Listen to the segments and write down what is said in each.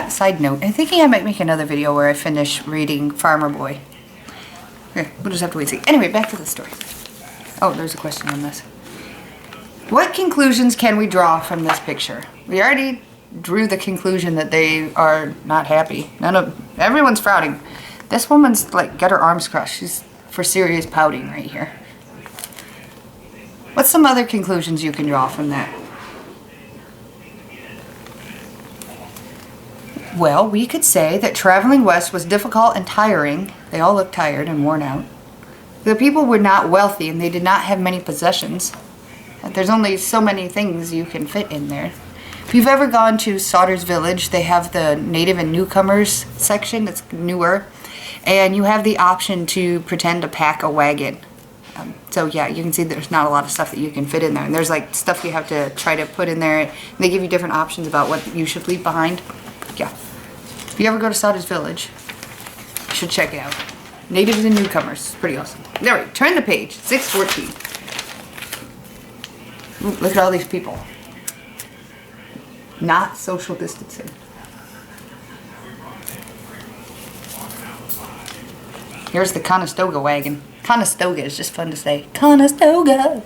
Side note, I'm thinking I might make another video where I finish reading Farmer Boy. Okay, we'll just have to wait and see. Anyway, back to the story. Oh, there's a question on this. What conclusions can we draw from this picture? We already drew the conclusion that they are not happy. Everyone's frowning. This woman's like got her arms crossed. She's for serious pouting right here. What's some other conclusions you can draw from that? Well, we could say that traveling west was difficult and tiring. They all looked tired and worn out. The people were not wealthy and they did not have many possessions. There's only so many things you can fit in there. If you've ever gone to Sauter's Village, they have the native and newcomers section that's newer. And you have the option to pretend to pack a wagon. So yeah, you can see there's not a lot of stuff that you can fit in there. And there's like stuff you have to try to put in there. And they give you different options about what you should leave behind. Yeah. If you ever go to Sauter's Village, you should check it out. Natives and newcomers. It's pretty awesome. There we go. Turn the page. 614. Ooh, look at all these people. Not social distancing. Here's the Conestoga Wagon. Conestoga is just fun to say. Conestoga.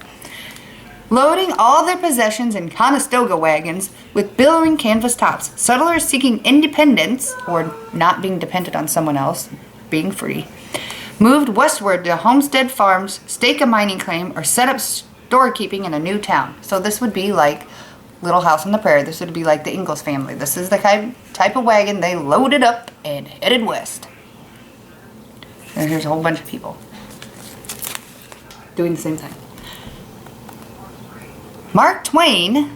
Loading all their possessions in Conestoga wagons with billowing canvas tops. Settlers seeking independence, or not being dependent on someone else, being free, moved westward to homestead farms, stake a mining claim, or set up storekeeping in a new town. So this would be like Little House on the Prairie. This would be like the Ingalls family. This is the type of wagon they loaded up and headed west. And here's a whole bunch of people doing the same thing. Mark Twain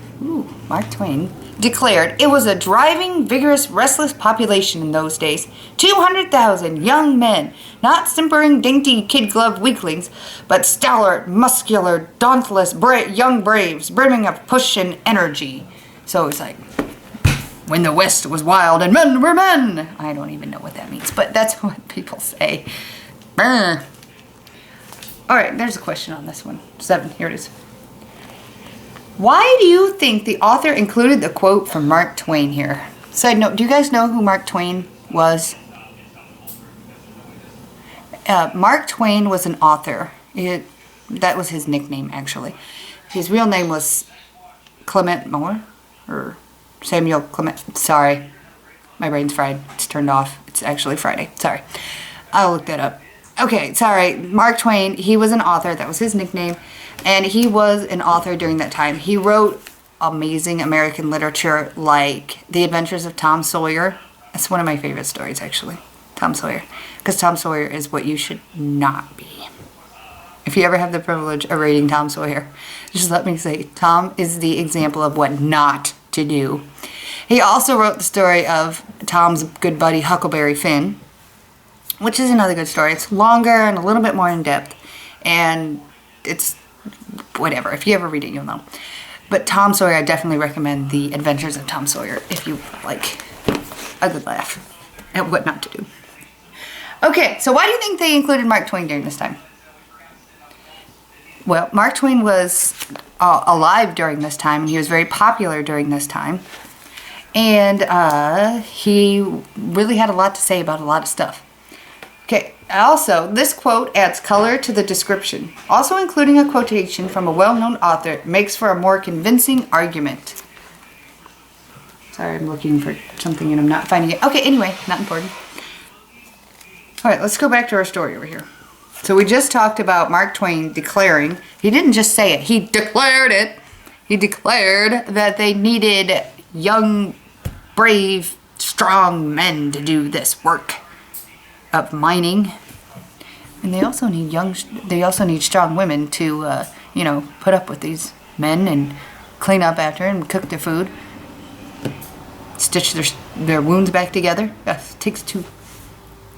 declared it was a driving, vigorous, restless population in those days. 200,000 young men, not simpering, dainty, kid-gloved weaklings, but stalwart, muscular, dauntless, young braves, brimming of push and energy. So it's like, when the West was wild and men were men. I don't even know what that means, but that's what people say. Brr. All right, there's a question on this one. 7, here it is. Why do you think the author included the quote from Mark Twain here? Side note, do you guys know who Mark Twain was? Mark Twain was an author. That was his nickname, actually. His real name was Clement Moore, or Samuel Clement. Sorry, my brain's fried. It's turned off. It's actually Friday. Sorry. I'll look that up. Okay, sorry. Mark Twain, he was an author. That was his nickname. And he was an author during that time. He wrote amazing American literature like The Adventures of Tom Sawyer. That's one of my favorite stories, actually. Tom Sawyer. Because Tom Sawyer is what you should not be. If you ever have the privilege of reading Tom Sawyer, just let me say, Tom is the example of what not to do. He also wrote the story of Tom's good buddy Huckleberry Finn, which is another good story. It's longer and a little bit more in depth. And it's whatever. If you ever read it, you'll know. But Tom Sawyer, I definitely recommend The Adventures of Tom Sawyer if you like a good laugh at what not to do. Okay, so why do you think they included Mark Twain during this time? Well, Mark Twain was alive during this time, and he was very popular during this time. And he really had a lot to say about a lot of stuff. Okay, also, this quote adds color to the description. Also including a quotation from a well-known author makes for a more convincing argument. Sorry, I'm looking for something and I'm not finding it. Okay, anyway, not important. Alright, let's go back to our story over here. So we just talked about Mark Twain declaring, he didn't just say it, he declared it. He declared that they needed young, brave, strong men to do this work of mining, and they also need strong women to put up with these men and clean up after and cook their food, stitch their wounds back together. It takes two.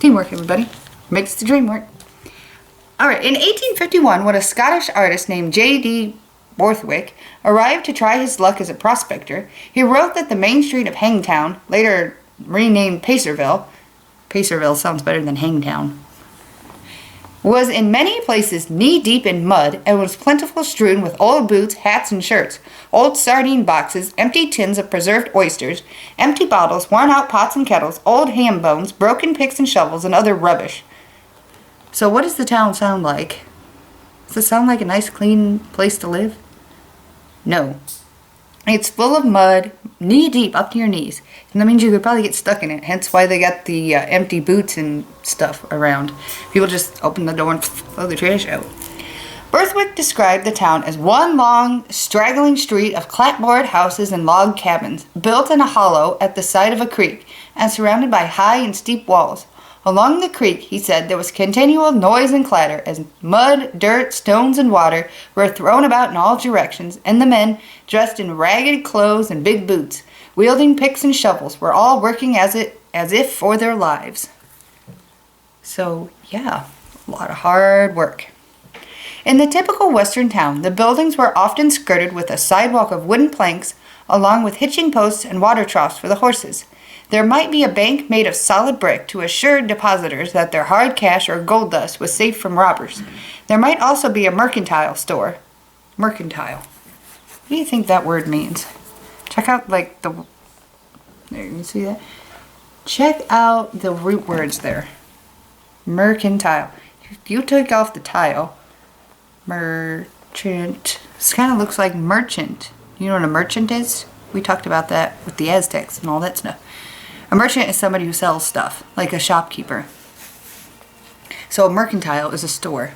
Teamwork, everybody, makes the dream work. All right, in 1851, when a Scottish artist named J.D. Borthwick arrived to try his luck as a prospector, he wrote that the main street of Hangtown, later renamed Pacerville — Pacerville sounds better than Hangtown — was in many places knee-deep in mud and was plentifully strewn with old boots, hats, and shirts, old sardine boxes, empty tins of preserved oysters, empty bottles, worn-out pots and kettles, old ham bones, broken picks and shovels, and other rubbish. So what does the town sound like? Does it sound like a nice, clean place to live? No. It's full of mud, knee-deep, up to your knees. And that means you could probably get stuck in it, hence why they got the empty boots and stuff around. People just open the door and throw the trash out. Berthwick described the town as one long, straggling street of clapboard houses and log cabins, built in a hollow at the side of a creek, and surrounded by high and steep walls. Along the creek, he said, there was continual noise and clatter as mud, dirt, stones, and water were thrown about in all directions, and the men, dressed in ragged clothes and big boots, wielding picks and shovels, were all working as if for their lives. So, yeah, a lot of hard work. In the typical western town, the buildings were often skirted with a sidewalk of wooden planks, along with hitching posts and water troughs for the horses. There might be a bank made of solid brick to assure depositors that their hard cash or gold dust was safe from robbers. There might also be a mercantile store. Mercantile. What do you think that word means? Check out there, you can see that? Check out the root words there. Mercantile. You took off the tile. Merchant. This kind of looks like merchant. You know what a merchant is? We talked about that with the Aztecs and all that stuff. A merchant is somebody who sells stuff, like a shopkeeper. So a mercantile is a store.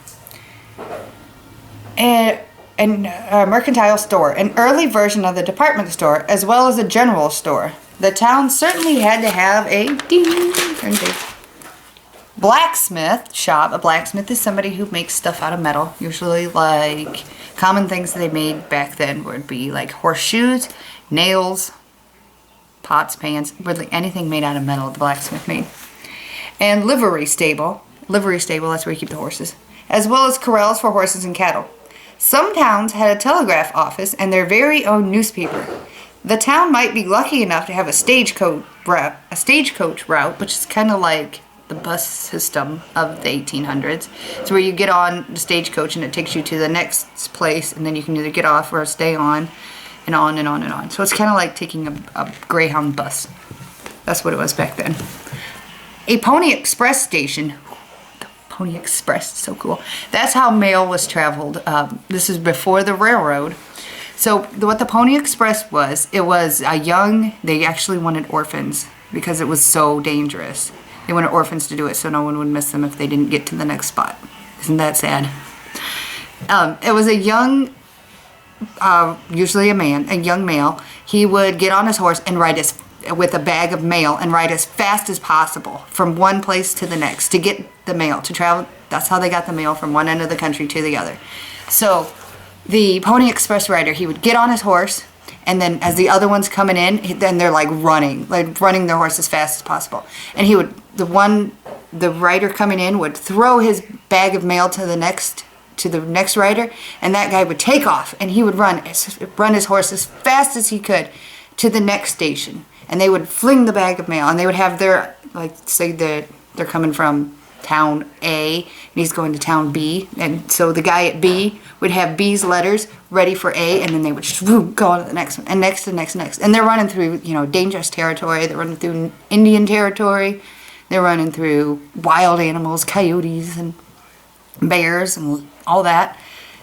And a mercantile store, an early version of the department store, as well as a general store. The town certainly had to have a blacksmith shop. A blacksmith is somebody who makes stuff out of metal, usually like common things that they made back then would be like horseshoes, nails, pots, pans, really anything made out of metal the blacksmith made. And livery stable, that's where you keep the horses, as well as corrals for horses and cattle. Some towns had a telegraph office and their very own newspaper. The town might be lucky enough to have a stagecoach route, which is kind of like the bus system of the 1800s. It's where you get on the stagecoach and it takes you to the next place, and then you can either get off or stay on. And on and on and on. So it's kind of like taking a Greyhound bus. That's what it was back then. A Pony Express station. The Pony Express, so cool. That's how mail was traveled. This is before the railroad. So what the Pony Express was, it was they actually wanted orphans because it was so dangerous. They wanted orphans to do it so no one would miss them if they didn't get to the next spot. Isn't that sad? It was a young... usually a young male. He would get on his horse and ride with a bag of mail and ride as fast as possible from one place to the next to get the mail, to travel. That's how they got the mail from one end of the country to the other. So the Pony Express rider, he would get on his horse, and then as the other one's coming in, then they're running their horse as fast as possible. And the rider coming in would throw his bag of mail to the next rider, and that guy would take off, and he would run his horse as fast as he could to the next station, and they would fling the bag of mail, and they would have their, say that they're coming from town A, and he's going to town B, and so the guy at B would have B's letters ready for A, and then they would just go on to the next one, and next, and they're running through, dangerous territory, they're running through Indian territory, they're running through wild animals, coyotes, and bears, and all that.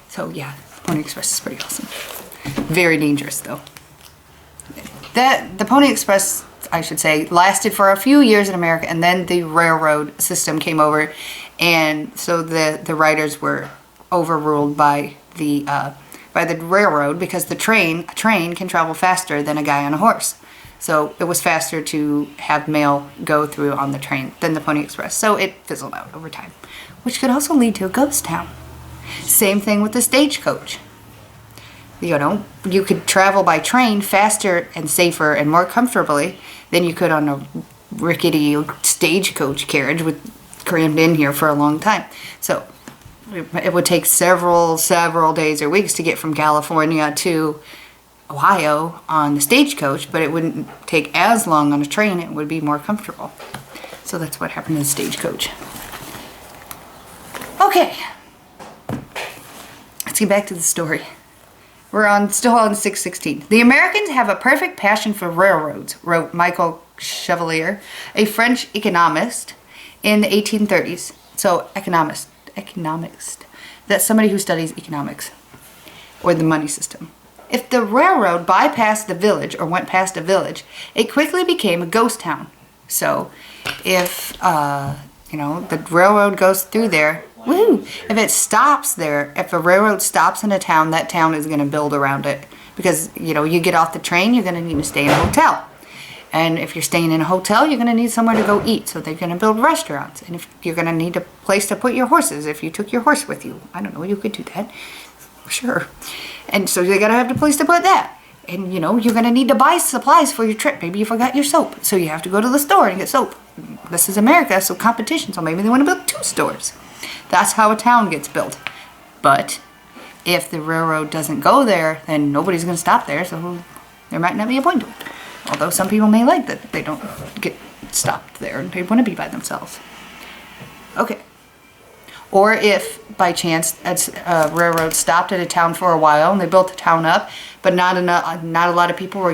So yeah, Pony Express is pretty awesome. Very dangerous though. The Pony Express, I should say, lasted for a few years in America, and then the railroad system came over, and so the riders were overruled by the railroad, because a train can travel faster than a guy on a horse. So it was faster to have mail go through on the train than the Pony Express. So it fizzled out over time, which could also lead to a ghost town. Same thing with the stagecoach. You could travel by train faster and safer and more comfortably than you could on a rickety stagecoach carriage crammed in here for a long time. So it would take several days or weeks to get from California to Ohio on the stagecoach, but it wouldn't take as long on a train. It would be more comfortable. So that's what happened to the stagecoach. Okay. Let's get back to the story. We're still on 616. The Americans have a perfect passion for railroads, wrote Michael Chevalier, a French economist in the 1830s. So, economist. That's somebody who studies economics or the money system. If the railroad bypassed the village or went past a village, it quickly became a ghost town. So, if, the railroad goes through there, woo! If it stops there, if a railroad stops in a town, that town is going to build around it. Because, you get off the train, you're going to need to stay in a hotel. And if you're staying in a hotel, you're going to need somewhere to go eat. So they're going to build restaurants. And if you're going to need a place to put your horses, if you took your horse with you. I don't know, you could do that. Sure. And so you're going to have a place to put that. And, you're going to need to buy supplies for your trip. Maybe you forgot your soap. So you have to go to the store and get soap. This is America, so competition. So maybe they want to build 2 stores. That's how a town gets built. But if the railroad doesn't go there, then nobody's going to stop there. So there might not be a point to it. Although some people may like that they don't get stopped there and they want to be by themselves. Okay. Or if, by chance, a railroad stopped at a town for a while and they built the town up, but not a lot of people were